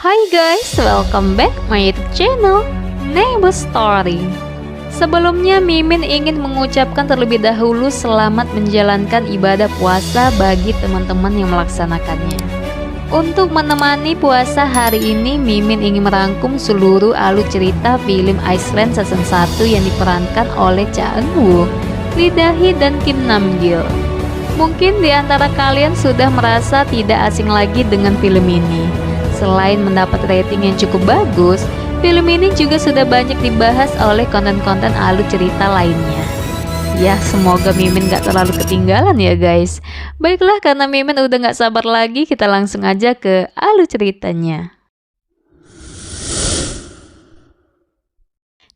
Hai guys, welcome back my YouTube channel Neighbor Story. Sebelumnya Mimin ingin mengucapkan terlebih dahulu selamat menjalankan ibadah puasa bagi teman-teman yang melaksanakannya. Untuk menemani puasa hari ini, Mimin ingin merangkum seluruh alur cerita film Iceland season 1 yang diperankan oleh Cha Eun-woo, Lee Da-hee, dan Kim Nam-gil. Mungkin di antara kalian sudah merasa tidak asing lagi dengan film ini. Selain mendapat rating yang cukup bagus, film ini juga sudah banyak dibahas oleh konten-konten alur cerita lainnya. Ya, semoga Mimin gak terlalu ketinggalan ya guys. Baiklah, karena Mimin udah gak sabar lagi, kita langsung aja ke alur ceritanya.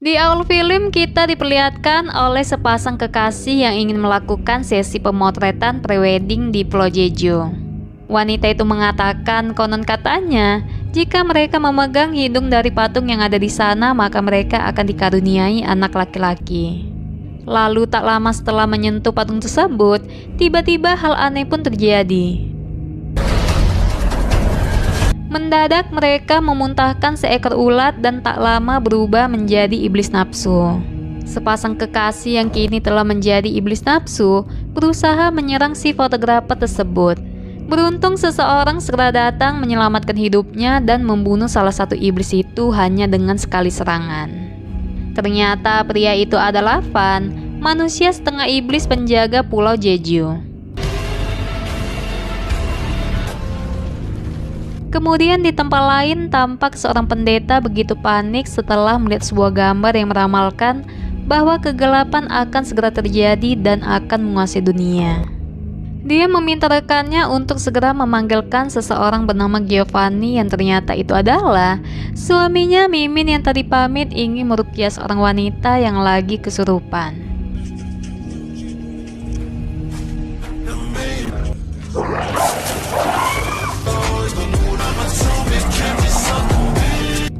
Di awal film kita diperlihatkan oleh sepasang kekasih yang ingin melakukan sesi pemotretan prewedding di Pulau Jeju. Wanita itu mengatakan konon katanya jika mereka memegang hidung dari patung yang ada di sana maka mereka akan dikaruniai anak laki-laki. Lalu tak lama setelah menyentuh patung tersebut, tiba-tiba hal aneh pun terjadi. Mendadak mereka memuntahkan seekor ulat dan tak lama berubah menjadi iblis nafsu. Sepasang kekasih yang kini telah menjadi iblis nafsu berusaha menyerang si fotografer tersebut. Beruntung seseorang segera datang menyelamatkan hidupnya dan membunuh salah satu iblis itu hanya dengan sekali serangan. Ternyata pria itu adalah Van, manusia setengah iblis penjaga Pulau Jeju. Kemudian di tempat lain tampak seorang pendeta begitu panik setelah melihat sebuah gambar yang meramalkan bahwa kegelapan akan segera terjadi dan akan menguasai dunia. Dia meminta rekannya untuk segera memanggilkan seseorang bernama Giovanni yang ternyata itu adalah suaminya Mimin yang tadi pamit ingin meruqyah seorang wanita yang lagi kesurupan.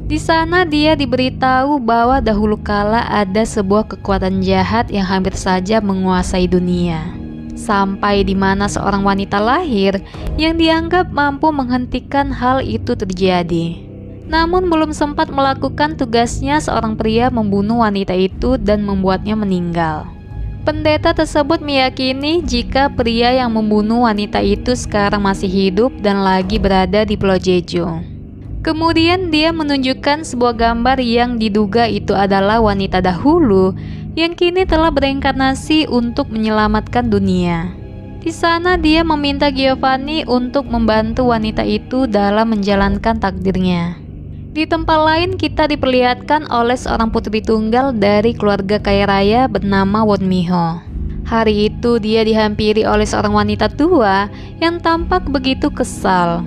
Di sana dia diberitahu bahwa dahulu kala ada sebuah kekuatan jahat yang hampir saja menguasai dunia. Sampai di mana seorang wanita lahir yang dianggap mampu menghentikan hal itu terjadi. Namun belum sempat melakukan tugasnya, seorang pria membunuh wanita itu dan membuatnya meninggal. Pendeta tersebut meyakini jika pria yang membunuh wanita itu sekarang masih hidup dan lagi berada di Pulau Jeju. Kemudian dia menunjukkan sebuah gambar yang diduga itu adalah wanita dahulu yang kini telah bereinkarnasi untuk menyelamatkan dunia. Di sana dia meminta Giovanni untuk membantu wanita itu dalam menjalankan takdirnya. Di tempat lain kita diperlihatkan oleh seorang putri tunggal dari keluarga kaya raya bernama Won Mi-ho. Hari itu dia dihampiri oleh seorang wanita tua yang tampak begitu kesal.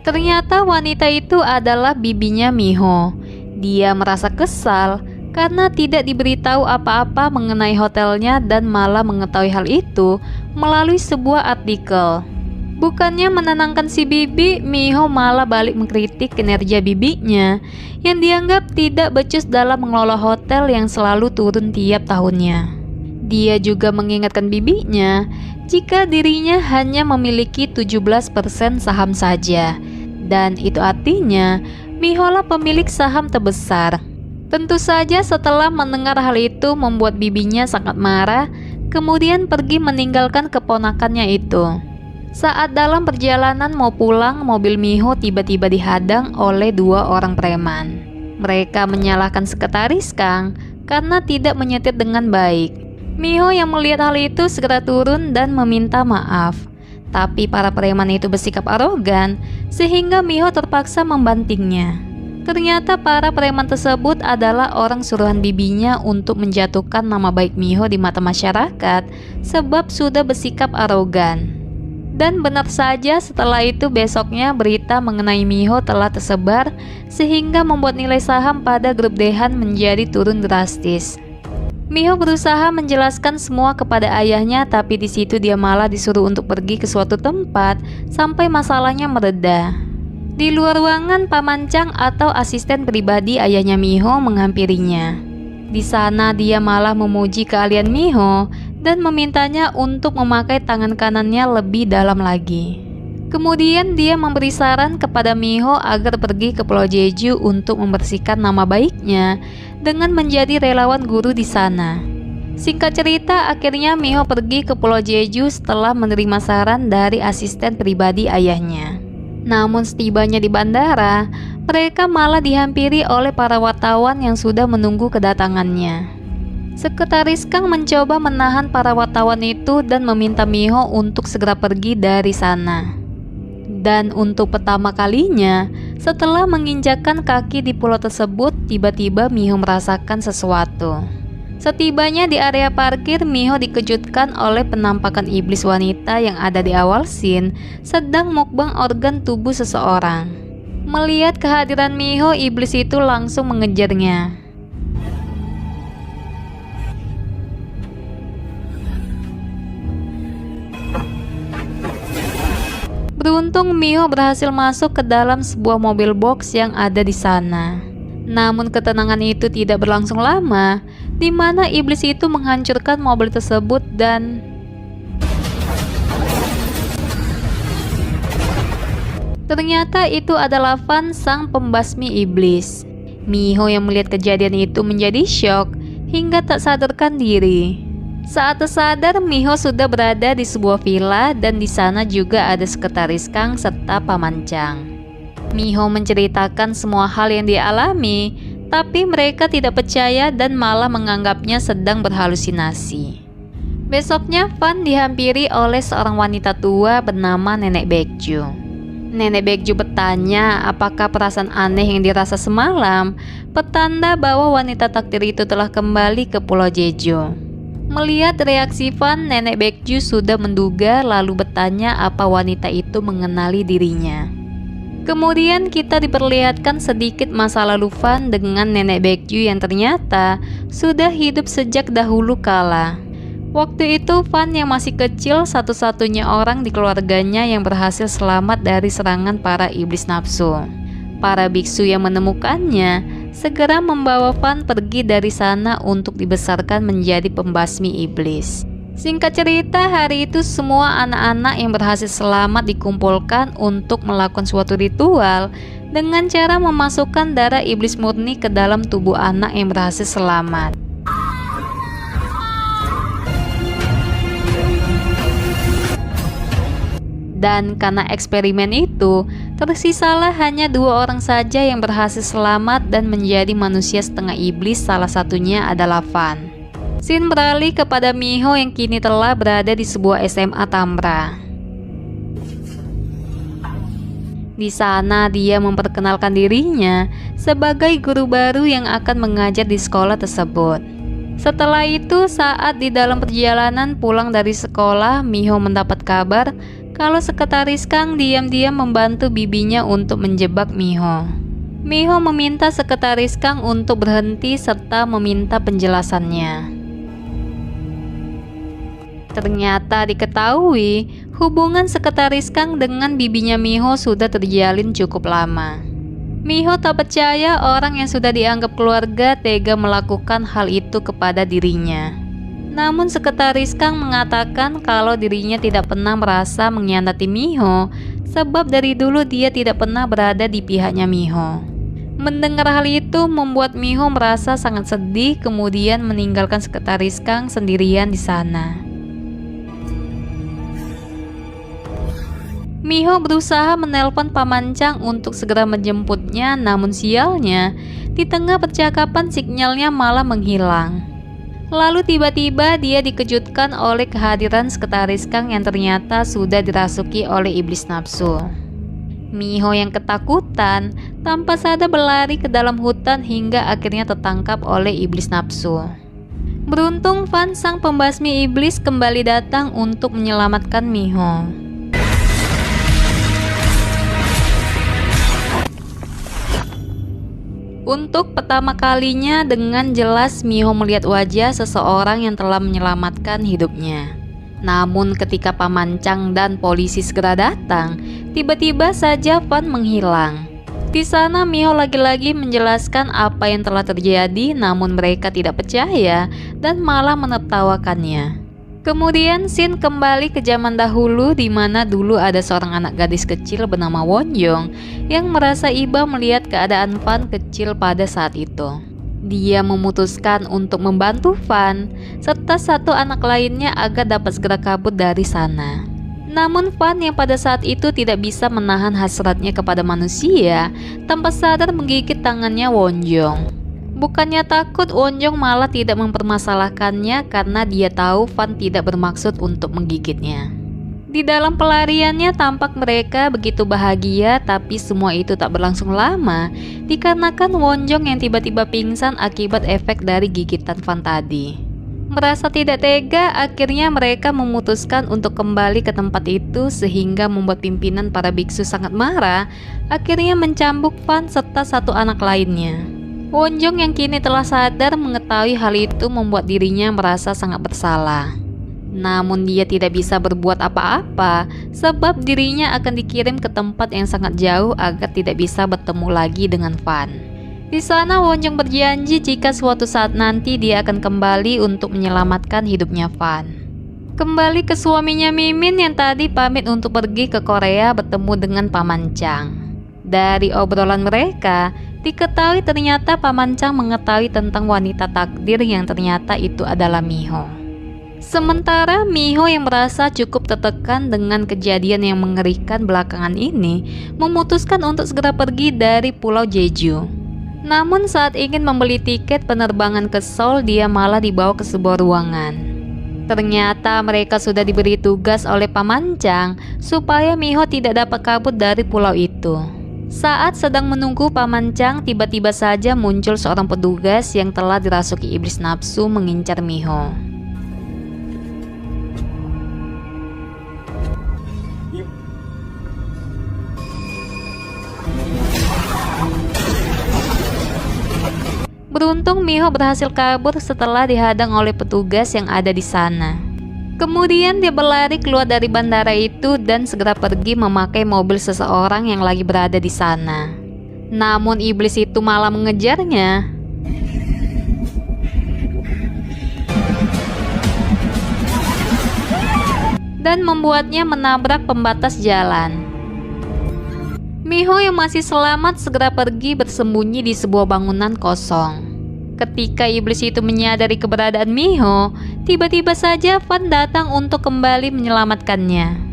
Ternyata wanita itu adalah bibinya Mi-ho. Dia merasa kesal karena tidak diberitahu apa-apa mengenai hotelnya dan malah mengetahui hal itu melalui sebuah artikel. Bukannya menenangkan si bibi, Mi-ho malah balik mengkritik kinerja bibinya yang dianggap tidak becus dalam mengelola hotel yang selalu turun tiap tahunnya. Dia juga mengingatkan bibinya jika dirinya hanya memiliki 17% saham saja. Dan itu artinya Mi-ho lah pemilik saham terbesar. Tentu saja setelah mendengar hal itu membuat bibinya sangat marah, kemudian pergi meninggalkan keponakannya itu. Saat dalam perjalanan mau pulang, mobil Mi-ho tiba-tiba dihadang oleh dua orang preman. Mereka menyalahkan sekretaris Kang karena tidak menyetir dengan baik. Mi-ho yang melihat hal itu segera turun dan meminta maaf. Tapi para preman itu bersikap arogan sehingga Mi-ho terpaksa membantingnya. Ternyata para preman tersebut adalah orang suruhan bibinya untuk menjatuhkan nama baik Mi-ho di mata masyarakat sebab sudah bersikap arogan. Dan benar saja setelah itu besoknya berita mengenai Mi-ho telah tersebar sehingga membuat nilai saham pada grup Daehan menjadi turun drastis. Mi-ho berusaha menjelaskan semua kepada ayahnya, tapi di situ dia malah disuruh untuk pergi ke suatu tempat sampai masalahnya mereda. Di luar ruangan, paman Chang atau asisten pribadi ayahnya Mi-ho menghampirinya. Di sana dia malah memuji keahlian Mi-ho dan memintanya untuk memakai tangan kanannya lebih dalam lagi. Kemudian dia memberi saran kepada Miho agar pergi ke Pulau Jeju untuk membersihkan nama baiknya dengan menjadi relawan guru di sana. Singkat cerita, akhirnya Miho pergi ke Pulau Jeju setelah menerima saran dari asisten pribadi ayahnya. Namun setibanya di bandara, mereka malah dihampiri oleh para wartawan yang sudah menunggu kedatangannya. Sekretaris Kang mencoba menahan para wartawan itu dan meminta Miho untuk segera pergi dari sana. Dan untuk pertama kalinya, setelah menginjakkan kaki di pulau tersebut, tiba-tiba Miho merasakan sesuatu. Setibanya di area parkir, Miho dikejutkan oleh penampakan iblis wanita yang ada di awal scene sedang mukbang organ tubuh seseorang. Melihat kehadiran Miho, iblis itu langsung mengejarnya. Beruntung Miho berhasil masuk ke dalam sebuah mobil box yang ada di sana. Namun ketenangan itu tidak berlangsung lama, di mana iblis itu menghancurkan mobil tersebut dan ternyata itu adalah Van, sang pembasmi iblis. Miho yang melihat kejadian itu menjadi syok hingga tak sadarkan diri. Saat tersadar, Miho sudah berada di sebuah villa dan di sana juga ada sekretaris Kang serta Paman Chang. Miho menceritakan semua hal yang dia alami, tapi mereka tidak percaya dan malah menganggapnya sedang berhalusinasi. Besoknya, Van dihampiri oleh seorang wanita tua bernama Nenek Baekju. Nenek Baekju bertanya apakah perasaan aneh yang dirasa semalam petanda bahwa wanita takdir itu telah kembali ke Pulau Jeju. Melihat reaksi Van, Nenek Baekju sudah menduga lalu bertanya apa wanita itu mengenali dirinya. Kemudian kita diperlihatkan sedikit masa lalu Van dengan Nenek Baekju yang ternyata sudah hidup sejak dahulu kala. Waktu itu Van yang masih kecil satu-satunya orang di keluarganya yang berhasil selamat dari serangan para iblis nafsu. Para biksu yang menemukannya segera membawa Van pergi dari sana untuk dibesarkan menjadi pembasmi iblis. Singkat cerita, hari itu semua anak-anak yang berhasil selamat dikumpulkan untuk melakukan suatu ritual dengan cara memasukkan darah iblis murni ke dalam tubuh anak yang berhasil selamat. Dan karena eksperimen itu, tersisalah hanya 2 orang saja yang berhasil selamat dan menjadi manusia setengah iblis, salah satunya adalah Van. Scene beralih kepada Miho yang kini telah berada di sebuah SMA Tambra. Di sana dia memperkenalkan dirinya sebagai guru baru yang akan mengajar di sekolah tersebut. Setelah itu, saat di dalam perjalanan pulang dari sekolah, Miho mendapat kabar kalau sekretaris Kang diam-diam membantu bibinya untuk menjebak Miho. Miho meminta sekretaris Kang untuk berhenti serta meminta penjelasannya. Ternyata diketahui hubungan sekretaris Kang dengan bibinya Miho sudah terjalin cukup lama. Miho tak percaya orang yang sudah dianggap keluarga tega melakukan hal itu kepada dirinya. Namun sekretaris Kang mengatakan kalau dirinya tidak pernah merasa mengkhianati Miho, sebab dari dulu dia tidak pernah berada di pihaknya Miho. Mendengar hal itu membuat Miho merasa sangat sedih, kemudian meninggalkan sekretaris Kang sendirian di sana. Miho berusaha menelpon Paman Chang untuk segera menjemputnya, namun sialnya, di tengah percakapan sinyalnya malah menghilang. Lalu tiba-tiba dia dikejutkan oleh kehadiran sekretaris Kang yang ternyata sudah dirasuki oleh iblis nafsu. Miho yang ketakutan tanpa sadar berlari ke dalam hutan hingga akhirnya tertangkap oleh iblis nafsu. Beruntung Van, sang pembasmi iblis, kembali datang untuk menyelamatkan Miho. Untuk pertama kalinya dengan jelas Miho melihat wajah seseorang yang telah menyelamatkan hidupnya. Namun ketika Paman Chang dan polisi segera datang, tiba-tiba saja Van menghilang. Di sana Miho lagi-lagi menjelaskan apa yang telah terjadi, namun mereka tidak percaya dan malah menertawakannya. Kemudian Shin kembali ke zaman dahulu di mana dulu ada seorang anak gadis kecil bernama Wonjong yang merasa iba melihat keadaan Fan kecil pada saat itu. Dia memutuskan untuk membantu Fan serta satu anak lainnya agar dapat segera kabur dari sana. Namun Fan yang pada saat itu tidak bisa menahan hasratnya kepada manusia, tanpa sadar menggigit tangannya Wonjong. Bukannya takut, Wonjong malah tidak mempermasalahkannya karena dia tahu Fan tidak bermaksud untuk menggigitnya. Di dalam pelariannya tampak mereka begitu bahagia, tapi semua itu tak berlangsung lama dikarenakan Wonjong yang tiba-tiba pingsan akibat efek dari gigitan Fan tadi. Merasa tidak tega, akhirnya mereka memutuskan untuk kembali ke tempat itu sehingga membuat pimpinan para biksu sangat marah, akhirnya mencambuk Fan serta satu anak lainnya. Wonjong yang kini telah sadar mengetahui hal itu membuat dirinya merasa sangat bersalah. Namun dia tidak bisa berbuat apa-apa sebab dirinya akan dikirim ke tempat yang sangat jauh agar tidak bisa bertemu lagi dengan Fan. Di sana Wonjong berjanji jika suatu saat nanti dia akan kembali untuk menyelamatkan hidupnya Fan. Kembali ke suaminya Mimin yang tadi pamit untuk pergi ke Korea bertemu dengan Paman Chang. Dari obrolan mereka, diketahui ternyata Paman Chang mengetahui tentang wanita takdir yang ternyata itu adalah Miho. Sementara Miho yang merasa cukup tertekan dengan kejadian yang mengerikan belakangan ini, memutuskan untuk segera pergi dari Pulau Jeju. Namun saat ingin membeli tiket penerbangan ke Seoul, dia malah dibawa ke sebuah ruangan. Ternyata mereka sudah diberi tugas oleh Paman Chang supaya Miho tidak dapat kabur dari pulau itu. Saat sedang menunggu Paman Chang, tiba-tiba saja muncul seorang petugas yang telah dirasuki iblis nafsu mengincar Miho. Beruntung Miho berhasil kabur setelah dihadang oleh petugas yang ada di sana. Kemudian dia berlari keluar dari bandara itu dan segera pergi memakai mobil seseorang yang lagi berada di sana. Namun iblis itu malah mengejarnya. Dan membuatnya menabrak pembatas jalan. Miho yang masih selamat segera pergi bersembunyi di sebuah bangunan kosong. Ketika iblis itu menyadari keberadaan Miho, tiba-tiba saja Fan datang untuk kembali menyelamatkannya.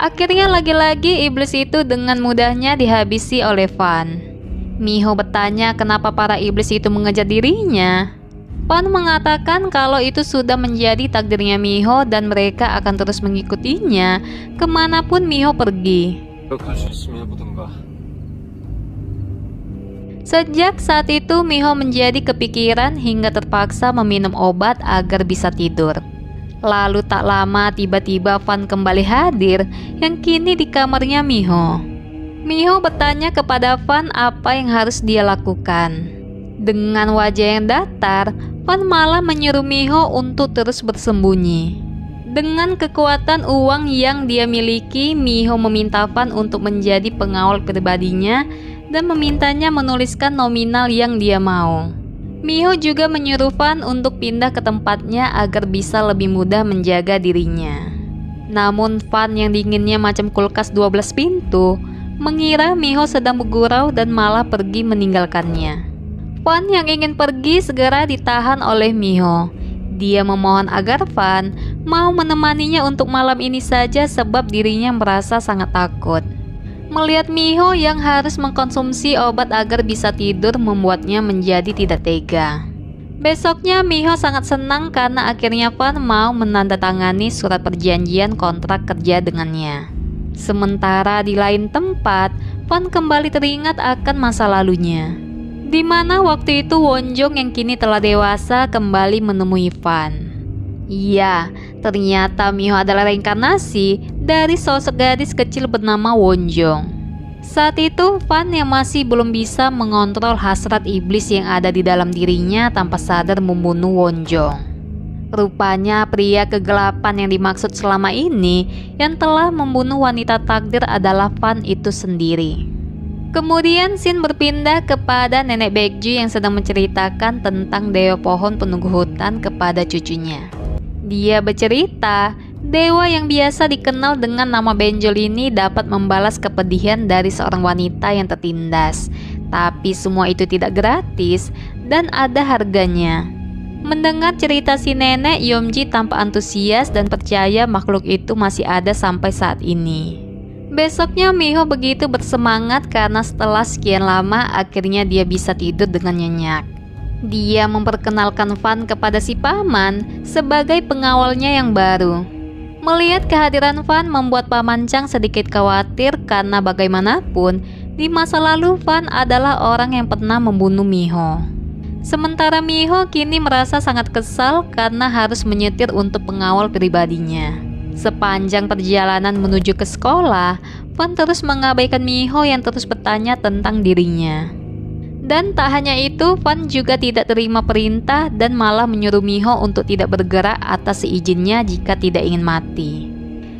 Akhirnya lagi-lagi iblis itu dengan mudahnya dihabisi oleh Fan. Miho bertanya kenapa para iblis itu mengejar dirinya. Fan mengatakan kalau itu sudah menjadi takdirnya Miho dan mereka akan terus mengikutinya kemanapun Miho pergi. Sejak saat itu Miho menjadi kepikiran hingga terpaksa meminum obat agar bisa tidur. Lalu tak lama tiba-tiba Fan kembali hadir yang kini di kamarnya Miho. Miho bertanya kepada Fan apa yang harus dia lakukan. Dengan wajah yang datar, Fan malah menyuruh Miho untuk terus bersembunyi. Dengan kekuatan uang yang dia miliki, Miho meminta Fan untuk menjadi pengawal pribadinya dan memintanya menuliskan nominal yang dia mau. Miho juga menyuruh Fan untuk pindah ke tempatnya agar bisa lebih mudah menjaga dirinya. Namun Fan yang dinginnya macam kulkas 12 pintu mengira Miho sedang bergurau dan malah pergi meninggalkannya. Fan yang ingin pergi segera ditahan oleh Miho. Dia memohon agar Fan mau menemaninya untuk malam ini saja sebab dirinya merasa sangat takut. Melihat Miho yang harus mengkonsumsi obat agar bisa tidur membuatnya menjadi tidak tega. Besoknya Miho sangat senang karena akhirnya Fan mau menandatangani surat perjanjian kontrak kerja dengannya. Sementara di lain tempat, Fan kembali teringat akan masa lalunya. Di mana waktu itu Wonjong yang kini telah dewasa kembali menemui Fan. Iya, ternyata Miho adalah reinkarnasi dari sosok gadis kecil bernama Wonjong. Saat itu, Van yang masih belum bisa mengontrol hasrat iblis yang ada di dalam dirinya tanpa sadar membunuh Wonjong. Rupanya pria kegelapan yang dimaksud selama ini yang telah membunuh wanita takdir adalah Van itu sendiri. Kemudian scene berpindah kepada nenek Baekju yang sedang menceritakan tentang dewa pohon penunggu hutan kepada cucunya. Dia bercerita, dewa yang biasa dikenal dengan nama Benjol ini dapat membalas kepedihan dari seorang wanita yang tertindas. Tapi semua itu tidak gratis dan ada harganya. Mendengar cerita si nenek, Yeomji tampak antusias dan percaya makhluk itu masih ada sampai saat ini. Besoknya Miho begitu bersemangat karena setelah sekian lama akhirnya dia bisa tidur dengan nyenyak. Dia memperkenalkan Van kepada si paman sebagai pengawalnya yang baru. Melihat kehadiran Van membuat Paman Chang sedikit khawatir karena bagaimanapun di masa lalu Van adalah orang yang pernah membunuh Miho. Sementara Miho kini merasa sangat kesal karena harus menyetir untuk pengawal pribadinya. Sepanjang perjalanan menuju ke sekolah, Van terus mengabaikan Miho yang terus bertanya tentang dirinya. Dan tak hanya itu, Van juga tidak terima perintah dan malah menyuruh Miho untuk tidak bergerak atas seizinnya jika tidak ingin mati.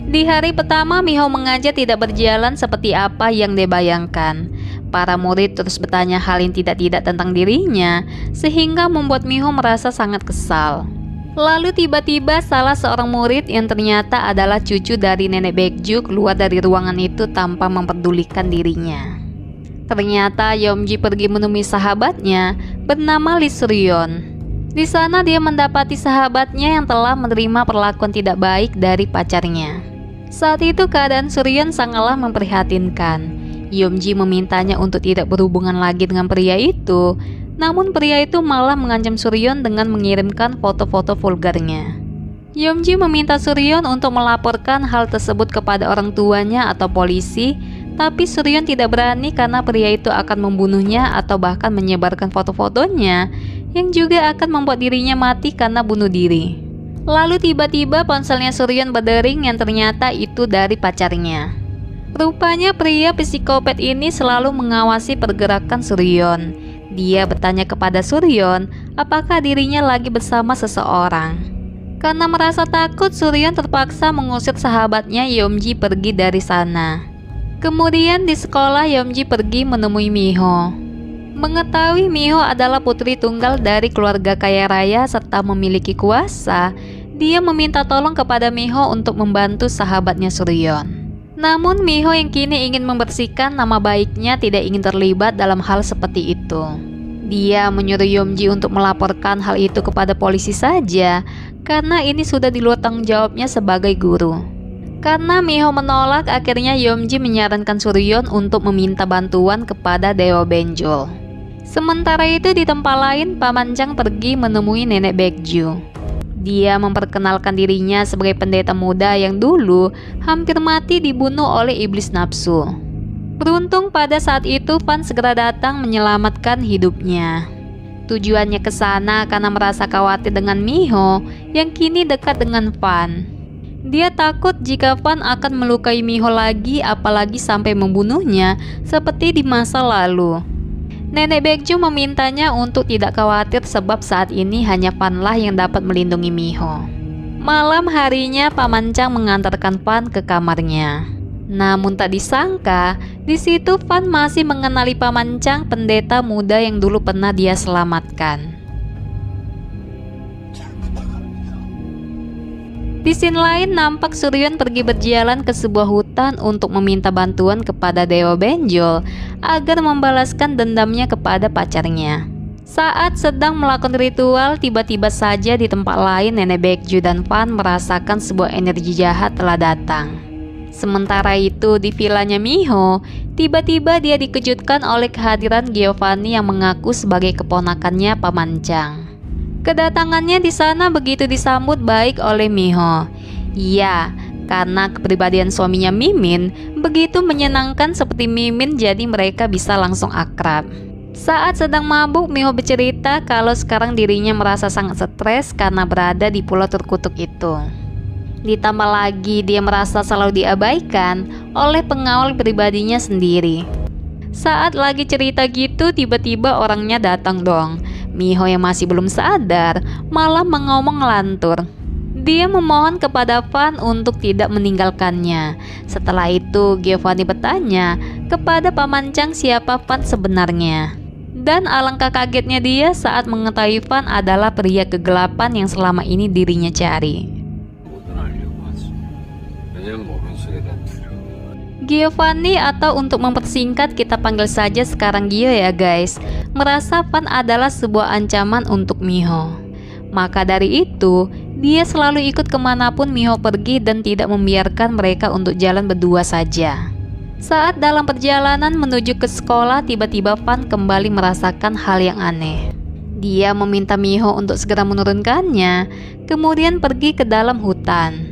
Di hari pertama, Miho mengajar tidak berjalan seperti apa yang dia bayangkan. Para murid terus bertanya hal yang tidak-tidak tentang dirinya, sehingga membuat Miho merasa sangat kesal. Lalu tiba-tiba salah seorang murid yang ternyata adalah cucu dari nenek Baekju keluar dari ruangan itu tanpa memperdulikan dirinya. Ternyata Yeomji pergi menemui sahabatnya bernama Lee Suryeon. Di sana dia mendapati sahabatnya yang telah menerima perlakuan tidak baik dari pacarnya. Saat itu keadaan Suryeon sangatlah memprihatinkan. Yeomji memintanya untuk tidak berhubungan lagi dengan pria itu, namun pria itu malah mengancam Suryeon dengan mengirimkan foto-foto vulgarnya. Yeomji meminta Suryeon untuk melaporkan hal tersebut kepada orang tuanya atau polisi, tapi Suryeon tidak berani karena pria itu akan membunuhnya atau bahkan menyebarkan foto-fotonya yang juga akan membuat dirinya mati karena bunuh diri. Lalu tiba-tiba ponselnya Suryeon berdering yang ternyata itu dari pacarnya. Rupanya pria psikopat ini selalu mengawasi pergerakan Suryeon. Dia bertanya kepada Suryeon apakah dirinya lagi bersama seseorang. Karena merasa takut, Suryeon terpaksa mengusir sahabatnya Yeomji pergi dari sana. Kemudian di sekolah Yeomji pergi menemui Miho. Mengetahui Miho adalah putri tunggal dari keluarga kaya raya serta memiliki kuasa, dia meminta tolong kepada Miho untuk membantu sahabatnya Suryeon. Namun Miho yang kini ingin membersihkan nama baiknya tidak ingin terlibat dalam hal seperti itu. Dia menyuruh Yeomji untuk melaporkan hal itu kepada polisi saja, karena ini sudah di luar tanggung jawabnya sebagai guru. Karena Miho menolak, akhirnya Yeomji menyarankan Suryeon untuk meminta bantuan kepada Dewa Benjol. Sementara itu di tempat lain, Paman Chang pergi menemui nenek Baekju. Dia memperkenalkan dirinya sebagai pendeta muda yang dulu hampir mati dibunuh oleh iblis nafsu. Beruntung pada saat itu Van segera datang menyelamatkan hidupnya. Tujuannya ke sana karena merasa khawatir dengan Miho yang kini dekat dengan Van. Dia takut jika Van akan melukai Miho lagi, apalagi sampai membunuhnya seperti di masa lalu. Nenek Baekju memintanya untuk tidak khawatir sebab saat ini hanya Van lah yang dapat melindungi Miho. Malam harinya Paman Chang mengantarkan Van ke kamarnya. Namun tak disangka, di situ Van masih mengenali Paman Chang, pendeta muda yang dulu pernah dia selamatkan. Di scene lain nampak Suryeon pergi berjalan ke sebuah hutan untuk meminta bantuan kepada Dewa Benjol agar membalaskan dendamnya kepada pacarnya. Saat sedang melakukan ritual, tiba-tiba saja di tempat lain nenek Baekju dan Van merasakan sebuah energi jahat telah datang. Sementara itu di vilanya Miho, tiba-tiba dia dikejutkan oleh kehadiran Giovanni yang mengaku sebagai keponakannya Paman Chang. Kedatangannya di sana begitu disambut baik oleh Miho. Iya, karena kepribadian suaminya Mimin begitu menyenangkan seperti Mimin, jadi mereka bisa langsung akrab. Saat sedang mabuk, Miho bercerita kalau sekarang dirinya merasa sangat stres karena berada di pulau terkutuk itu. Ditambah lagi dia merasa selalu diabaikan oleh pengawal pribadinya sendiri. Saat lagi cerita gitu, tiba-tiba orangnya datang dong. Miho yang masih belum sadar malah mengomong ngelantur. Dia memohon kepada Van untuk tidak meninggalkannya. Setelah itu Giovanni bertanya kepada Paman Chang siapa Van sebenarnya. Dan alangkah kagetnya dia saat mengetahui Van adalah pria kegelapan yang selama ini dirinya cari. Giovanni, atau untuk mempersingkat kita panggil saja sekarang Gio ya guys, merasa Van adalah sebuah ancaman untuk Miho. Maka dari itu, dia selalu ikut kemanapun Miho pergi dan tidak membiarkan mereka untuk jalan berdua saja. Saat dalam perjalanan menuju ke sekolah, tiba-tiba Van kembali merasakan hal yang aneh. Dia meminta Miho untuk segera menurunkannya, kemudian pergi ke dalam hutan.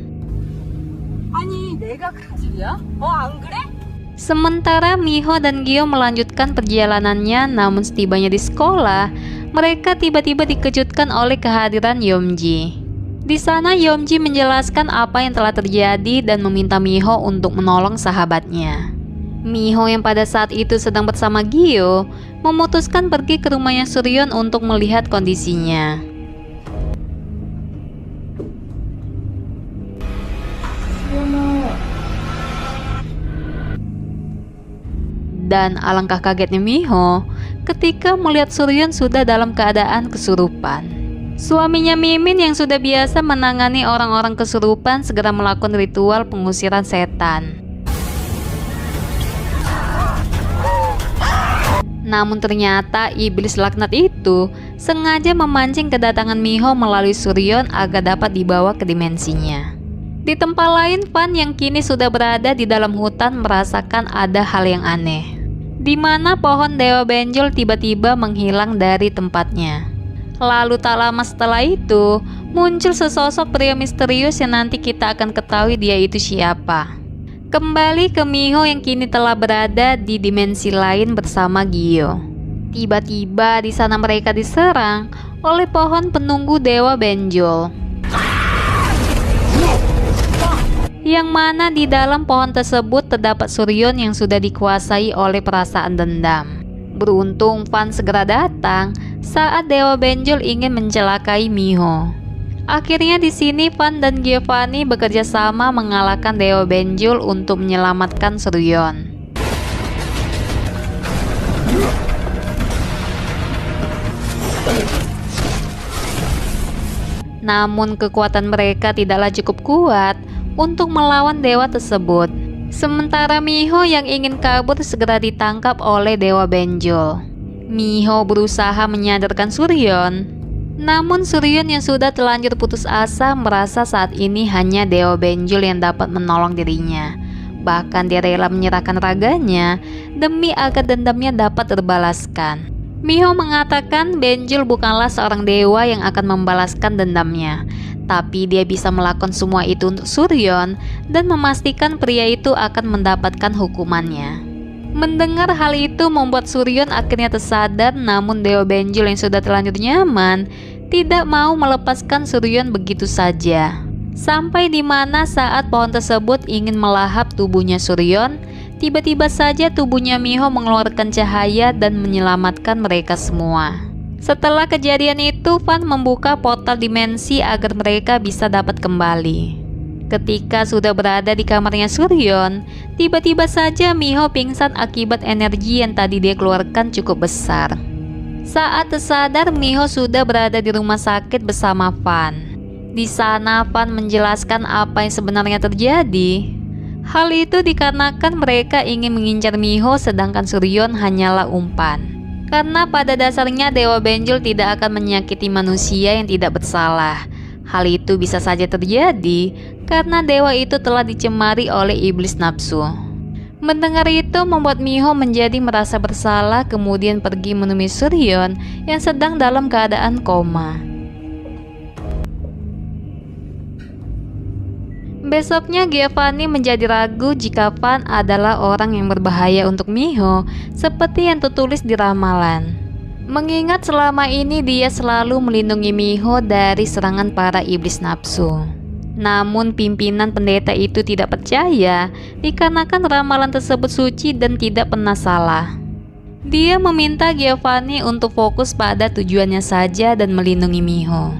Sementara Miho dan Gio melanjutkan perjalanannya, namun setibanya di sekolah, mereka tiba-tiba dikejutkan oleh kehadiran Yomji. Di sana Yomji menjelaskan apa yang telah terjadi dan meminta Miho untuk menolong sahabatnya. Miho yang pada saat itu sedang bersama Gio memutuskan pergi ke rumahnya Suryon untuk melihat kondisinya. Dan alangkah kagetnya Miho ketika melihat Suryon sudah dalam keadaan kesurupan. Suaminya Mimin yang sudah biasa menangani orang-orang kesurupan segera melakukan ritual pengusiran setan. Namun ternyata iblis laknat itu sengaja memancing kedatangan Miho melalui Suryon agar dapat dibawa ke dimensinya. Di tempat lain, Van yang kini sudah berada di dalam hutan merasakan ada hal yang aneh, di mana pohon Dewa Benjol tiba-tiba menghilang dari tempatnya. Lalu tak lama setelah itu, muncul sesosok pria misterius yang nanti kita akan ketahui dia itu siapa. Kembali ke Miho yang kini telah berada di dimensi lain bersama Gio. Tiba-tiba di sana mereka diserang oleh pohon penunggu Dewa Benjol, yang mana di dalam pohon tersebut terdapat Suryon yang sudah dikuasai oleh perasaan dendam. Beruntung Van segera datang saat Dewa Benjol ingin mencelakai Miho. Akhirnya di sini Van dan Giovanni bekerja sama mengalahkan Dewa Benjol untuk menyelamatkan Suryon. Namun kekuatan mereka tidaklah cukup kuat untuk melawan dewa tersebut. Sementara Miho yang ingin kabur segera ditangkap oleh Dewa Benjol. Miho berusaha menyadarkan Suryon, namun Suryon yang sudah terlanjur putus asa merasa saat ini hanya Dewa Benjol yang dapat menolong dirinya. Bahkan dia rela menyerahkan raganya demi agar dendamnya dapat terbalaskan. Miho mengatakan Benjol bukanlah seorang dewa yang akan membalaskan dendamnya, tapi dia bisa melakukan semua itu untuk Suryon dan memastikan pria itu akan mendapatkan hukumannya. Mendengar hal itu membuat Suryon akhirnya tersadar, namun Dewa Benjol yang sudah terlanjur nyaman tidak mau melepaskan Suryon begitu saja. Sampai di mana saat pohon tersebut ingin melahap tubuhnya Suryon, tiba-tiba saja tubuhnya Miho mengeluarkan cahaya dan menyelamatkan mereka semua. Setelah kejadian itu, Van membuka portal dimensi agar mereka bisa dapat kembali. Ketika sudah berada di kamarnya Suryon, tiba-tiba saja Miho pingsan akibat energi yang tadi dia keluarkan cukup besar. Saat tersadar, Miho sudah berada di rumah sakit bersama Van. Di sana Van menjelaskan apa yang sebenarnya terjadi. Hal itu dikarenakan mereka ingin mengincar Miho sedangkan Suryon hanyalah umpan. Karena pada dasarnya Dewa Benjol tidak akan menyakiti manusia yang tidak bersalah. Hal itu bisa saja terjadi karena dewa itu telah dicemari oleh iblis nafsu. Mendengar itu membuat Miho menjadi merasa bersalah, kemudian pergi menemui Suryon yang sedang dalam keadaan koma. Besoknya Giovanni menjadi ragu jika Van adalah orang yang berbahaya untuk Miho seperti yang tertulis di ramalan. Mengingat selama ini dia selalu melindungi Miho dari serangan para iblis nafsu. Namun pimpinan pendeta itu tidak percaya dikarenakan ramalan tersebut suci dan tidak pernah salah. Dia meminta Giovanni untuk fokus pada tujuannya saja dan melindungi Miho.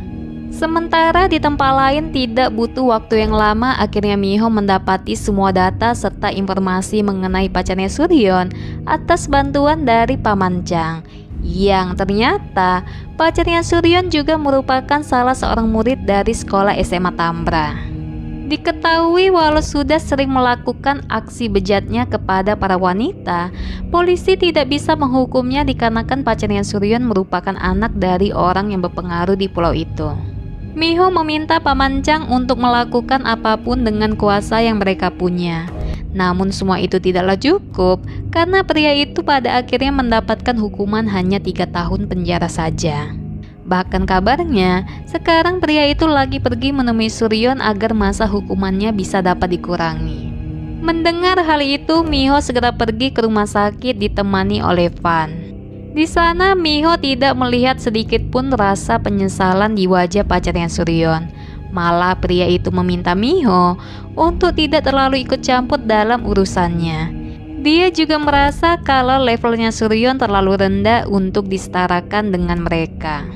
Sementara di tempat lain tidak butuh waktu yang lama, akhirnya Miho mendapati semua data serta informasi mengenai pacarnya Suryon atas bantuan dari Paman Chang, yang ternyata pacarnya Suryon juga merupakan salah seorang murid dari sekolah SMA Tambra. Diketahui walau sudah sering melakukan aksi bejatnya kepada para wanita, polisi tidak bisa menghukumnya dikarenakan pacarnya Suryon merupakan anak dari orang yang berpengaruh di pulau itu. Miho meminta Paman Chang untuk melakukan apapun dengan kuasa yang mereka punya. Namun semua itu tidaklah cukup karena pria itu pada akhirnya mendapatkan hukuman hanya 3 tahun penjara saja. Bahkan kabarnya, sekarang pria itu lagi pergi menemui Suryon agar masa hukumannya bisa dapat dikurangi. Mendengar hal itu, Miho segera pergi ke rumah sakit ditemani oleh Van. Di sana, Miho tidak melihat sedikit pun rasa penyesalan di wajah pacarnya Suryon. Malah pria itu meminta Miho untuk tidak terlalu ikut campur dalam urusannya. Dia juga merasa kalau levelnya Suryon terlalu rendah untuk disetarakan dengan mereka.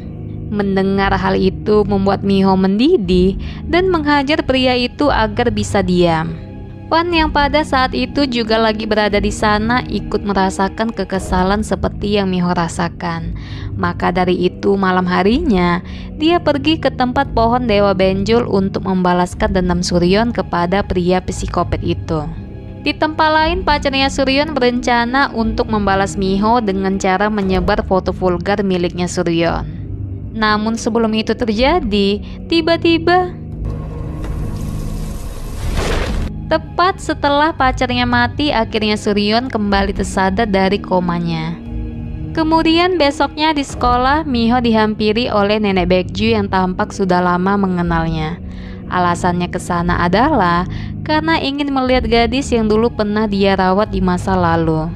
Mendengar hal itu membuat Miho mendidih dan menghajar pria itu agar bisa diam. Van yang pada saat itu juga lagi berada di sana ikut merasakan kekesalan seperti yang Miho rasakan. Maka dari itu malam harinya dia pergi ke tempat pohon Dewa Benjol untuk membalaskan dendam Suryon kepada pria psikopat itu. Di tempat lain, pacarnya Suryon berencana untuk membalas Miho dengan cara menyebar foto vulgar miliknya Suryon. Namun sebelum itu terjadi, tiba-tiba tepat setelah pacarnya mati, akhirnya Suryon kembali tersadar dari komanya. Kemudian besoknya di sekolah, Miho dihampiri oleh nenek Baekju yang tampak sudah lama mengenalnya. Alasannya ke sana adalah karena ingin melihat gadis yang dulu pernah dia rawat di masa lalu.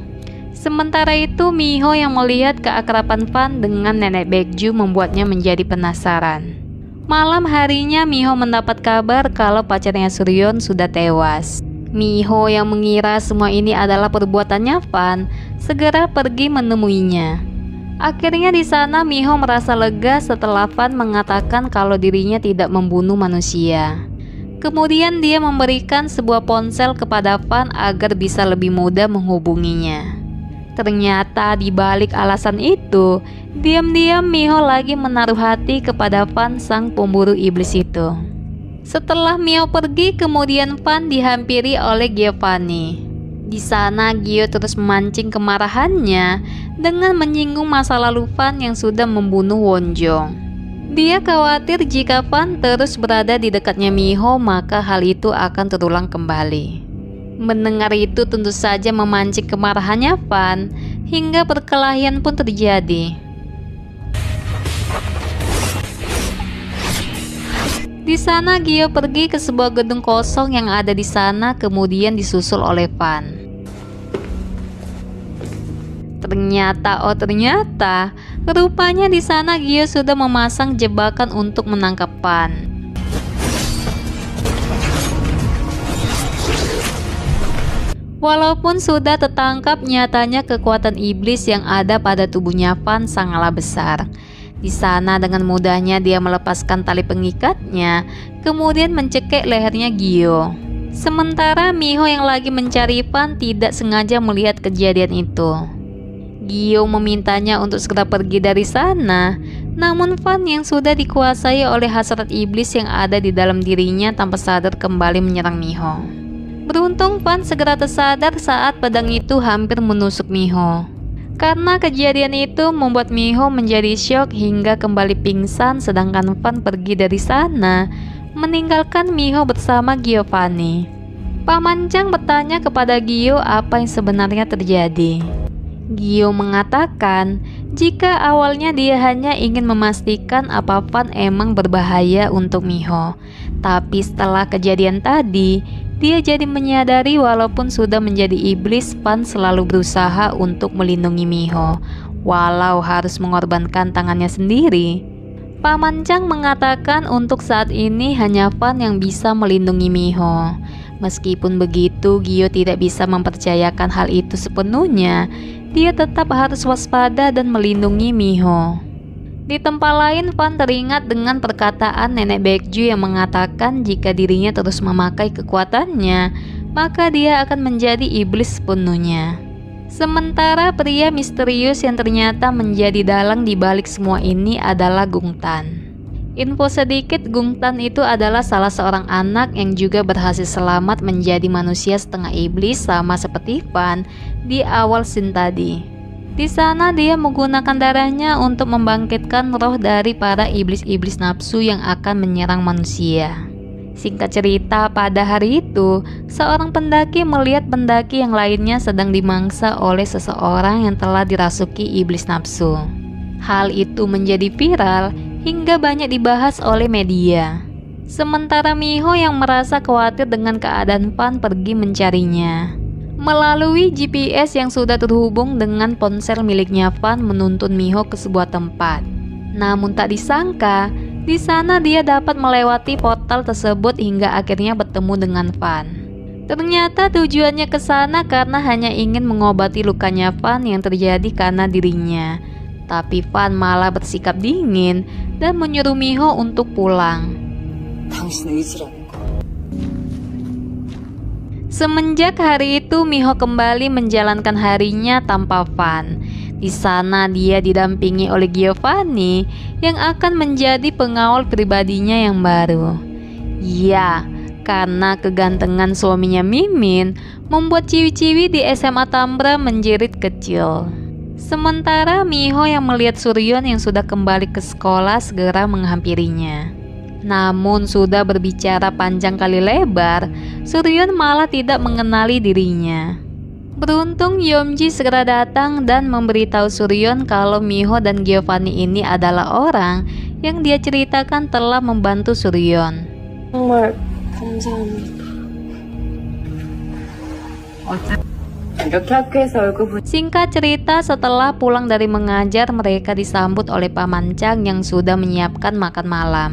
Sementara itu, Miho yang melihat keakraban Van dengan nenek Baekju membuatnya menjadi penasaran. Malam harinya, Miho mendapat kabar kalau pacarnya Suryon sudah tewas. Miho yang mengira semua ini adalah perbuatannya Van, segera pergi menemuinya. Akhirnya di sana Miho merasa lega setelah Van mengatakan kalau dirinya tidak membunuh manusia. Kemudian dia memberikan sebuah ponsel kepada Van agar bisa lebih mudah menghubunginya. Ternyata di balik alasan itu, diam-diam Miho lagi menaruh hati kepada Van, sang pemburu iblis itu. Setelah Miho pergi, kemudian Van dihampiri oleh Giovanni. Di sana Gio terus memancing kemarahannya dengan menyinggung masa lalu Van yang sudah membunuh Wonjong. Dia khawatir jika Van terus berada di dekatnya Miho, maka hal itu akan terulang kembali. Mendengar itu tentu saja memancing kemarahannya Van, hingga perkelahian pun terjadi. Di sana Gio pergi ke sebuah gedung kosong yang ada di sana, kemudian disusul oleh Van. Ternyata, rupanya di sana Gio sudah memasang jebakan untuk menangkap Van. Walaupun sudah tertangkap, nyatanya kekuatan iblis yang ada pada tubuhnya Van sangatlah besar. Di sana dengan mudahnya dia melepaskan tali pengikatnya, kemudian mencekik lehernya Gio. Sementara Miho yang lagi mencari Van tidak sengaja melihat kejadian itu. Gio memintanya untuk segera pergi dari sana, namun Van yang sudah dikuasai oleh hasrat iblis yang ada di dalam dirinya tanpa sadar kembali menyerang Miho. Beruntung Van segera tersadar saat pedang itu hampir menusuk Miho. Karena kejadian itu membuat Miho menjadi syok hingga kembali pingsan, sedangkan Van pergi dari sana, meninggalkan Miho bersama Giovanni. Paman Chang bertanya kepada Gio apa yang sebenarnya terjadi. Gio mengatakan jika awalnya dia hanya ingin memastikan apa Van emang berbahaya untuk Miho. Tapi setelah kejadian tadi, dia jadi menyadari walaupun sudah menjadi iblis, Van selalu berusaha untuk melindungi Miho, walau harus mengorbankan tangannya sendiri. Paman Chang mengatakan untuk saat ini hanya Fan yang bisa melindungi Miho. Meskipun begitu, Gyo tidak bisa mempercayakan hal itu sepenuhnya. Dia tetap harus waspada dan melindungi Miho. Di tempat lain, Fan teringat dengan perkataan nenek Baekju yang mengatakan jika dirinya terus memakai kekuatannya, maka dia akan menjadi iblis sepenuhnya. Sementara pria misterius yang ternyata menjadi dalang di balik semua ini adalah Gung Tan. Info sedikit, Gung Tan itu adalah salah seorang anak yang juga berhasil selamat menjadi manusia setengah iblis sama seperti Fan di awal scene tadi. Di sana dia menggunakan darahnya untuk membangkitkan roh dari para iblis-iblis nafsu yang akan menyerang manusia. Singkat cerita, pada hari itu, seorang pendaki melihat pendaki yang lainnya sedang dimangsa oleh seseorang yang telah dirasuki iblis nafsu. Hal itu menjadi viral hingga banyak dibahas oleh media. Sementara Miho yang merasa khawatir dengan keadaan Fan pergi mencarinya. Melalui GPS yang sudah terhubung dengan ponsel miliknya, Fan menuntun Miho ke sebuah tempat. Namun tak disangka, di sana dia dapat melewati portal tersebut hingga akhirnya bertemu dengan Fan. Ternyata tujuannya ke sana karena hanya ingin mengobati lukanya Fan yang terjadi karena dirinya. Tapi Fan malah bersikap dingin dan menyuruh Miho untuk pulang. Semenjak hari itu, Miho kembali menjalankan harinya tanpa Fan. Di sana dia didampingi oleh Giovanni yang akan menjadi pengawal pribadinya yang baru. Ya, karena kegantengan suaminya Mimin membuat ciwi-ciwi di SMA Tambra menjerit kecil. Sementara Miho yang melihat Suryon yang sudah kembali ke sekolah segera menghampirinya. Namun sudah berbicara panjang kali lebar, Suryon malah tidak mengenali dirinya. Beruntung Yeomji segera datang dan memberitahu Suryon kalau Miho dan Giovanni ini adalah orang yang dia ceritakan telah membantu Suryon. 정말 감사합니다. 이렇게 학교에서 얼굴 Singkat cerita, setelah pulang dari mengajar, mereka disambut oleh Paman Chang yang sudah menyiapkan makan malam.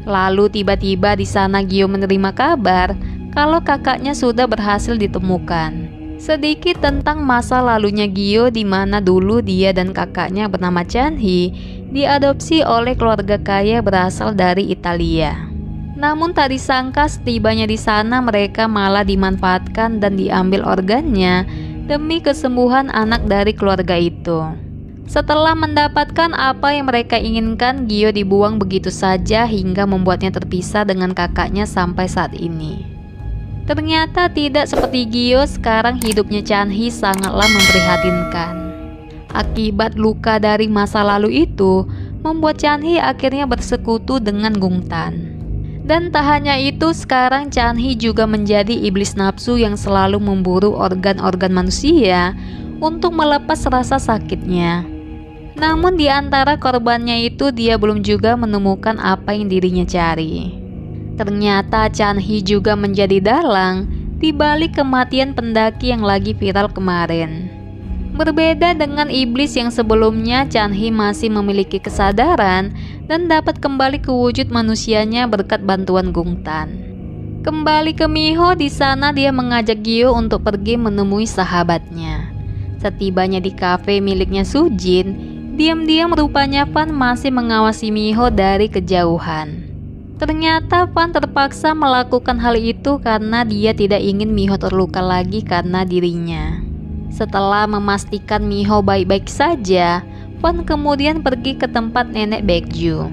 Lalu tiba-tiba di sana Gyo menerima kabar kalau kakaknya sudah berhasil ditemukan. Sedikit tentang masa lalunya Gyo, di mana dulu dia dan kakaknya bernama Chanhee diadopsi oleh keluarga kaya berasal dari Italia. Namun tak disangka setibanya di sana mereka malah dimanfaatkan dan diambil organnya demi kesembuhan anak dari keluarga itu. Setelah mendapatkan apa yang mereka inginkan, Gyo dibuang begitu saja hingga membuatnya terpisah dengan kakaknya sampai saat ini. Ternyata tidak seperti Gyo, sekarang hidupnya Chanhee sangatlah memprihatinkan. Akibat luka dari masa lalu itu, membuat Chanhee akhirnya bersekutu dengan Gung Tan. Dan tak hanya itu, sekarang Chanhee juga menjadi iblis nafsu yang selalu memburu organ-organ manusia untuk melepas rasa sakitnya. Namun di antara korbannya itu, dia belum juga menemukan apa yang dirinya cari. Ternyata Chanhee juga menjadi dalang di balik kematian pendaki yang lagi viral kemarin. Berbeda dengan iblis yang sebelumnya, Chanhee masih memiliki kesadaran dan dapat kembali ke wujud manusianya berkat bantuan Gung Tan. Kembali ke Miho, di sana dia mengajak Gyo untuk pergi menemui sahabatnya. Setibanya di kafe miliknya Sujin, diam-diam rupanya Fan masih mengawasi Miho dari kejauhan. Ternyata Fan terpaksa melakukan hal itu karena dia tidak ingin Miho terluka lagi karena dirinya. Setelah memastikan Miho baik-baik saja, Fan kemudian pergi ke tempat nenek Baekju.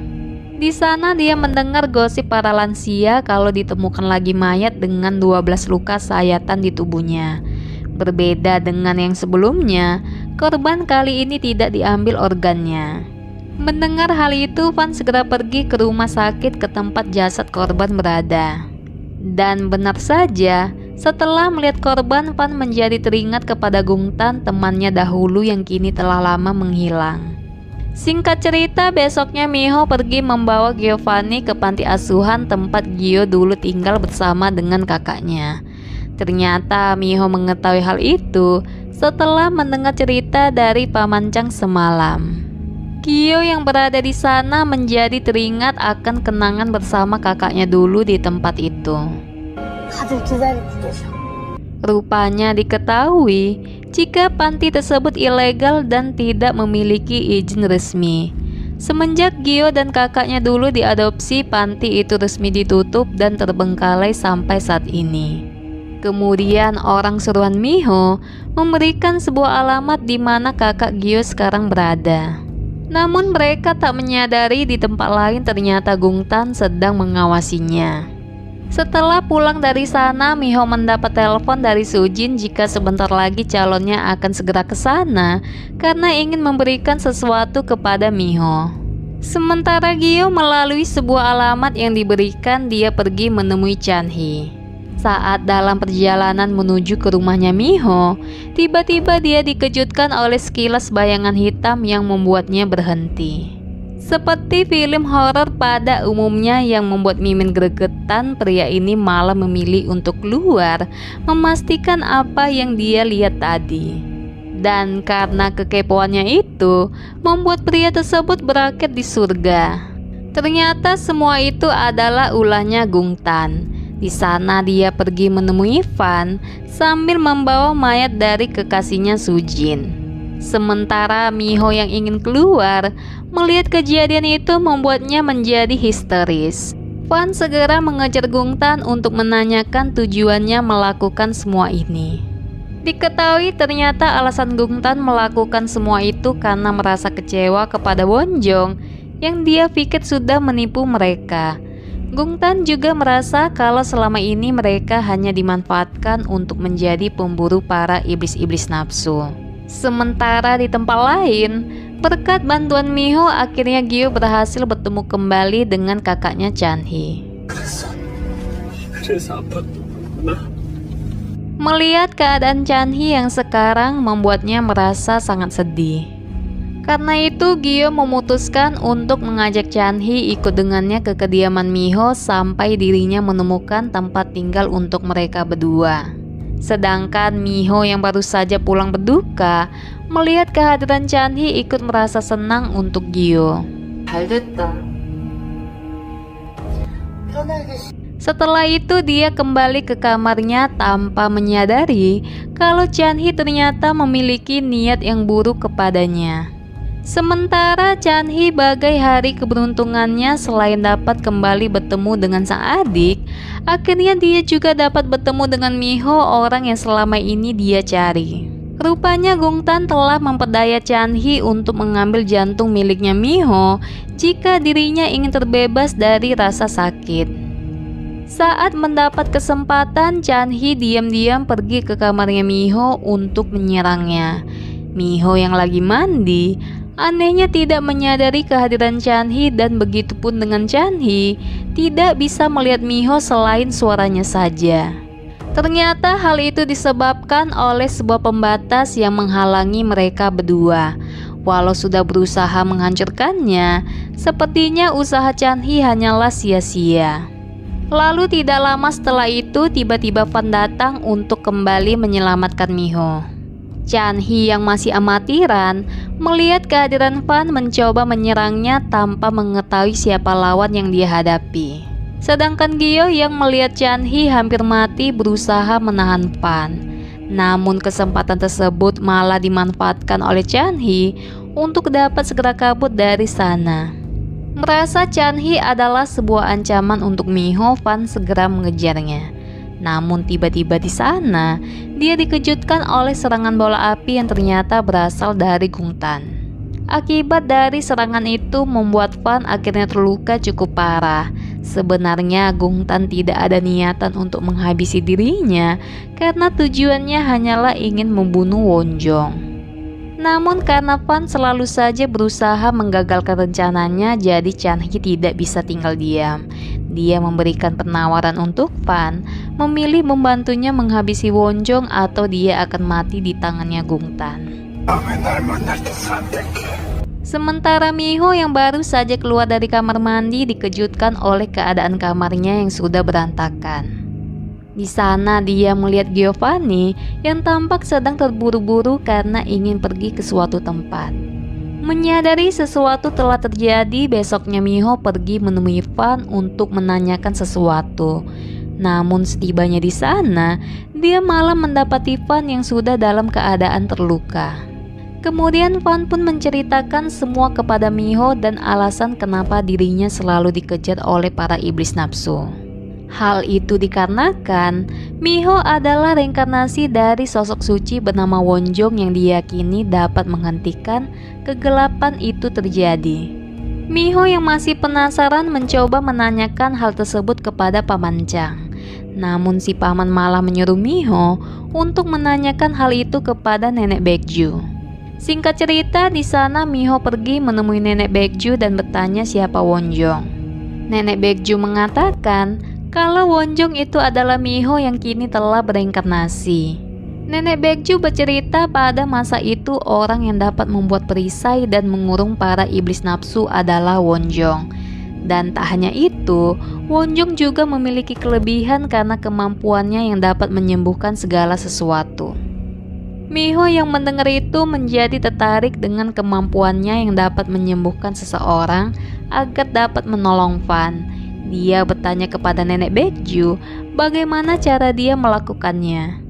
Di sana dia mendengar gosip para lansia kalau ditemukan lagi mayat dengan 12 luka sayatan di tubuhnya. Berbeda dengan yang sebelumnya, korban kali ini tidak diambil organnya. Mendengar hal itu, Fan segera pergi ke rumah sakit ke tempat jasad korban berada. Dan benar saja, setelah melihat korban, Fan menjadi teringat kepada Gung Tan, temannya dahulu yang kini telah lama menghilang. Singkat cerita, besoknya Miho pergi membawa Giovanni ke panti asuhan tempat Gyo dulu tinggal bersama dengan kakaknya. Ternyata Miho mengetahui hal itu setelah mendengar cerita dari Paman Chang semalam. Gio yang berada di sana menjadi teringat akan kenangan bersama kakaknya dulu di tempat itu. 다들 기다리고. Rupanya diketahui jika panti tersebut ilegal dan tidak memiliki izin resmi. Semenjak Gio dan kakaknya dulu diadopsi, panti itu resmi ditutup dan terbengkalai sampai saat ini. Kemudian orang suruhan Miho memberikan sebuah alamat di mana kakak Gio sekarang berada. Namun mereka tak menyadari di tempat lain ternyata Gungtan sedang mengawasinya. Setelah pulang dari sana, Miho mendapat telepon dari Sujin jika sebentar lagi calonnya akan segera ke sana karena ingin memberikan sesuatu kepada Miho. Sementara Gio melalui sebuah alamat yang diberikan, dia pergi menemui Chanhee. Saat dalam perjalanan menuju ke rumahnya Miho, tiba-tiba dia dikejutkan oleh sekilas bayangan hitam yang membuatnya berhenti. Seperti film horor pada umumnya yang membuat Mimin gregetan, pria ini malah memilih untuk keluar memastikan apa yang dia lihat tadi. Dan karena kekepoannya itu, membuat pria tersebut berakhir di surga. Ternyata semua itu adalah ulahnya Gungtan. Di sana dia pergi menemui Fan sambil membawa mayat dari kekasihnya Sujin. Sementara Miho yang ingin keluar melihat kejadian itu membuatnya menjadi histeris. Fan segera mengejar Gungtan untuk menanyakan tujuannya melakukan semua ini. Diketahui ternyata alasan Gungtan melakukan semua itu karena merasa kecewa kepada Wonjong yang dia pikir sudah menipu mereka. Gungtan juga merasa kalau selama ini mereka hanya dimanfaatkan untuk menjadi pemburu para iblis-iblis nafsu. Sementara di tempat lain, berkat bantuan Miho, akhirnya Gio berhasil bertemu kembali dengan kakaknya Chanhee. Melihat keadaan Chanhee yang sekarang membuatnya merasa sangat sedih. Karena itu Gio memutuskan untuk mengajak Chanhee ikut dengannya ke kediaman Miho sampai dirinya menemukan tempat tinggal untuk mereka berdua. Sedangkan Miho yang baru saja pulang berduka, melihat kehadiran Chanhee ikut merasa senang untuk Gio. Setelah itu dia kembali ke kamarnya tanpa menyadari kalau Chanhee ternyata memiliki niat yang buruk kepadanya. Sementara Chanhee bagai hari keberuntungannya, selain dapat kembali bertemu dengan sang adik, akhirnya dia juga dapat bertemu dengan Miho, orang yang selama ini dia cari. Rupanya Gungtan telah memperdaya Chanhee untuk mengambil jantung miliknya Miho jika dirinya ingin terbebas dari rasa sakit. Saat mendapat kesempatan, Chanhee diam-diam pergi ke kamarnya Miho untuk menyerangnya. Miho yang lagi mandi anehnya tidak menyadari kehadiran Chanhee, dan begitupun dengan Chanhee tidak bisa melihat Miho selain suaranya saja. Ternyata hal itu disebabkan oleh sebuah pembatas yang menghalangi mereka berdua. Walau sudah berusaha menghancurkannya, sepertinya usaha Chanhee hanyalah sia-sia. Lalu tidak lama setelah itu tiba-tiba Fan datang untuk kembali menyelamatkan Miho. Chanhee yang masih amatiran melihat kehadiran Fan mencoba menyerangnya tanpa mengetahui siapa lawan yang dia hadapi. Sedangkan Gio yang melihat Chanhee hampir mati berusaha menahan Fan. Namun kesempatan tersebut malah dimanfaatkan oleh Chanhee untuk dapat segera kabur dari sana. Merasa Chanhee adalah sebuah ancaman untuk Miho, Fan segera mengejarnya. Namun tiba-tiba di sana, dia dikejutkan oleh serangan bola api yang ternyata berasal dari Gungtan. Akibat dari serangan itu membuat Fan akhirnya terluka cukup parah. Sebenarnya Gungtan tidak ada niatan untuk menghabisi dirinya karena tujuannya hanyalah ingin membunuh Wonjong. Namun karena Fan selalu saja berusaha menggagalkan rencananya, jadi Chanhee tidak bisa tinggal diam. Dia memberikan penawaran untuk Fan, memilih membantunya menghabisi Wonjong atau dia akan mati di tangannya Gungtan. Sementara Miho yang baru saja keluar dari kamar mandi dikejutkan oleh keadaan kamarnya yang sudah berantakan. Di sana dia melihat Giovanni yang tampak sedang terburu-buru karena ingin pergi ke suatu tempat. Menyadari sesuatu telah terjadi, besoknya Miho pergi menemui Fan untuk menanyakan sesuatu. Namun setibanya di sana, dia malah mendapati Fan yang sudah dalam keadaan terluka. Kemudian Fan pun menceritakan semua kepada Miho dan alasan kenapa dirinya selalu dikejar oleh para iblis nafsu. Hal itu dikarenakan Miho adalah reinkarnasi dari sosok suci bernama Wonjong yang diyakini dapat menghentikan kegelapan itu terjadi. Miho yang masih penasaran mencoba menanyakan hal tersebut kepada Paman Chang. Namun si paman malah menyuruh Miho untuk menanyakan hal itu kepada Nenek Baekju. Singkat cerita, di sana Miho pergi menemui Nenek Baekju dan bertanya siapa Wonjong. Nenek Baekju mengatakan kalau Wonjong itu adalah Miho yang kini telah bereinkarnasi. Nenek Baekju bercerita pada masa itu orang yang dapat membuat perisai dan mengurung para iblis nafsu adalah Wonjong. Dan tak hanya itu, Wonjong juga memiliki kelebihan karena kemampuannya yang dapat menyembuhkan segala sesuatu. Miho yang mendengar itu menjadi tertarik dengan kemampuannya yang dapat menyembuhkan seseorang agar dapat menolong Fan. Dia bertanya kepada Nenek Baekju bagaimana cara dia melakukannya.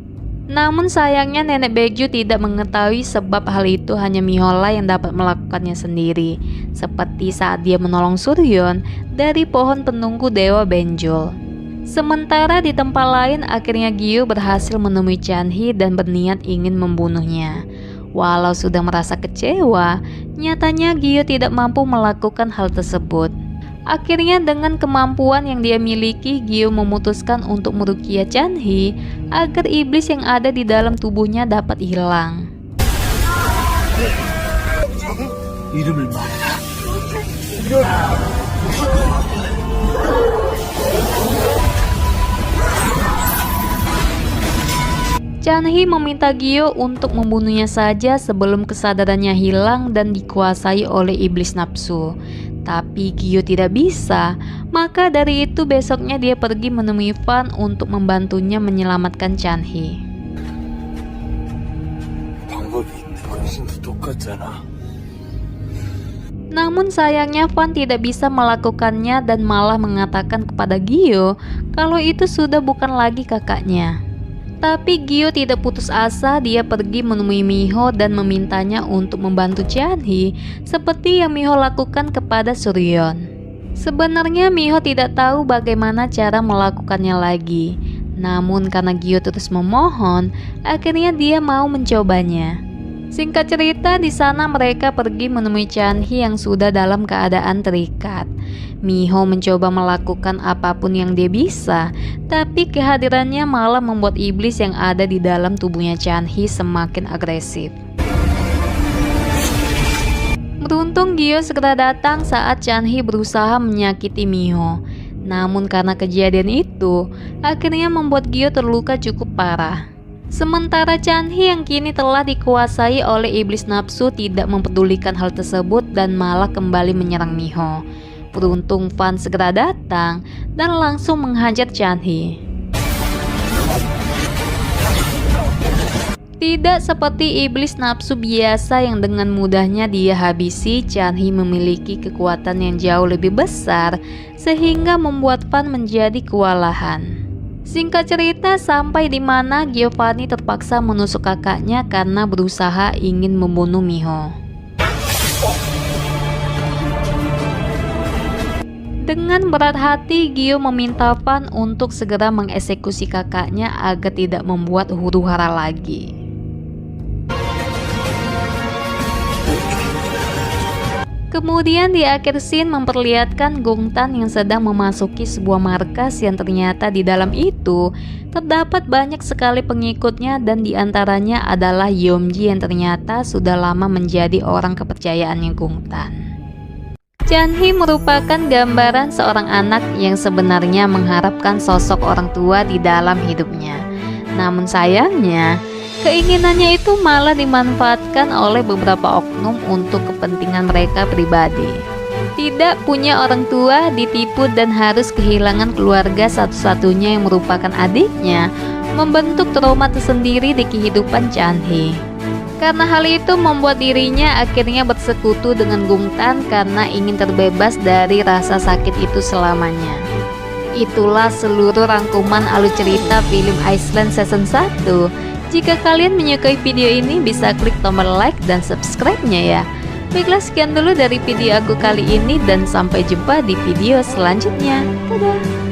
Namun sayangnya Nenek Baekju tidak mengetahui sebab hal itu hanya Miho lah yang dapat melakukannya sendiri, seperti saat dia menolong Suryeon dari pohon penunggu Dewa Benjol. Sementara di tempat lain akhirnya Gyu berhasil menemui Chanhee dan berniat ingin membunuhnya. Walau sudah merasa kecewa, nyatanya Gyu tidak mampu melakukan hal tersebut. Akhirnya dengan kemampuan yang dia miliki, Gyu memutuskan untuk meruqyah Chanhee agar iblis yang ada di dalam tubuhnya dapat hilang. Chanhee meminta Gyu untuk membunuhnya saja sebelum kesadarannya hilang dan dikuasai oleh iblis nafsu. Tapi Gyu tidak bisa, maka dari itu besoknya dia pergi menemui Fan untuk membantunya menyelamatkan Chanhee. Namun sayangnya Fan tidak bisa melakukannya dan malah mengatakan kepada Gyu kalau itu sudah bukan lagi kakaknya. Tapi Gyu tidak putus asa, dia pergi menemui Miho dan memintanya untuk membantu Chanhee seperti yang Miho lakukan kepada Suryeon. Sebenarnya Miho tidak tahu bagaimana cara melakukannya lagi. Namun karena Gyu terus memohon, akhirnya dia mau mencobanya. Singkat cerita, di sana mereka pergi menemui Chanhee yang sudah dalam keadaan terikat. Miho mencoba melakukan apapun yang dia bisa, tapi kehadirannya malah membuat iblis yang ada di dalam tubuhnya Chanhee semakin agresif. Beruntung Gyu segera datang saat Chanhee berusaha menyakiti Miho. Namun karena kejadian itu, akhirnya membuat Gyu terluka cukup parah. Sementara Chanhee yang kini telah dikuasai oleh iblis nafsu tidak mempedulikan hal tersebut dan malah kembali menyerang Miho. Beruntung Fan segera datang dan langsung menghajar Chanhee. Tidak seperti iblis nafsu biasa yang dengan mudahnya dia habisi, Chanhee memiliki kekuatan yang jauh lebih besar sehingga membuat Fan menjadi kewalahan. Singkat cerita, sampai di mana Giovanni terpaksa menusuk kakaknya karena berusaha ingin membunuh Miho. Dengan berat hati, Gyu meminta Fan untuk segera mengeksekusi kakaknya agar tidak membuat huru-hara lagi. Kemudian di akhir scene memperlihatkan Gongtan yang sedang memasuki sebuah markas yang ternyata di dalam itu terdapat banyak sekali pengikutnya dan diantaranya adalah Yeomji yang ternyata sudah lama menjadi orang kepercayaannya Gongtan. Chanhee merupakan gambaran seorang anak yang sebenarnya mengharapkan sosok orang tua di dalam hidupnya. Namun sayangnya, keinginannya itu malah dimanfaatkan oleh beberapa oknum untuk kepentingan mereka pribadi. Tidak punya orang tua, ditipu dan harus kehilangan keluarga satu-satunya yang merupakan adiknya, membentuk trauma tersendiri di kehidupan Chanhee. Karena hal itu membuat dirinya akhirnya bersekutu dengan Gungtan karena ingin terbebas dari rasa sakit itu selamanya. Itulah seluruh rangkuman alur cerita film Iceland Season 1. Jika kalian menyukai video ini, bisa klik tombol like dan subscribe-nya ya. Baiklah, sekian dulu dari video aku kali ini dan sampai jumpa di video selanjutnya. Dadah!